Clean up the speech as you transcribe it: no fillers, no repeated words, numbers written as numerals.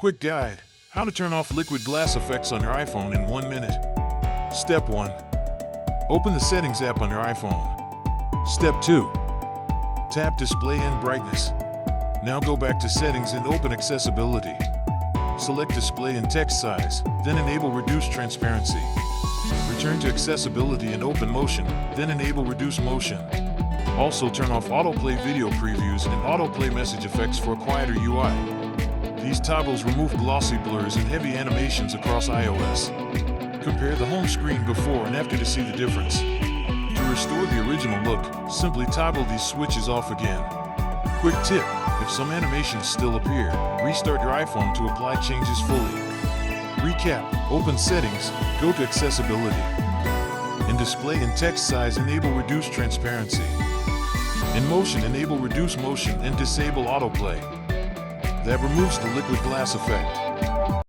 Quick guide: how to turn off liquid glass effects on your iPhone in 1 minute. Step 1. Open the Settings app on your iPhone. Step 2. Tap Display and Brightness. Now go back to Settings and open Accessibility. Select Display and Text Size, then enable Reduce Transparency. Return to Accessibility and open Motion, then enable Reduce Motion. Also turn off Autoplay Video Previews and Autoplay Message Effects for a quieter UI. These toggles remove glossy blurs and heavy animations across iOS. Compare the home screen before and after to see the difference. To restore the original look, simply toggle these switches off again. Quick tip: if some animations still appear, restart your iPhone to apply changes fully. Recap: open Settings, go to Accessibility. In Display and Text Size, enable Reduce Transparency. In Motion, enable Reduce Motion and disable Autoplay. That removes the liquid glass effect.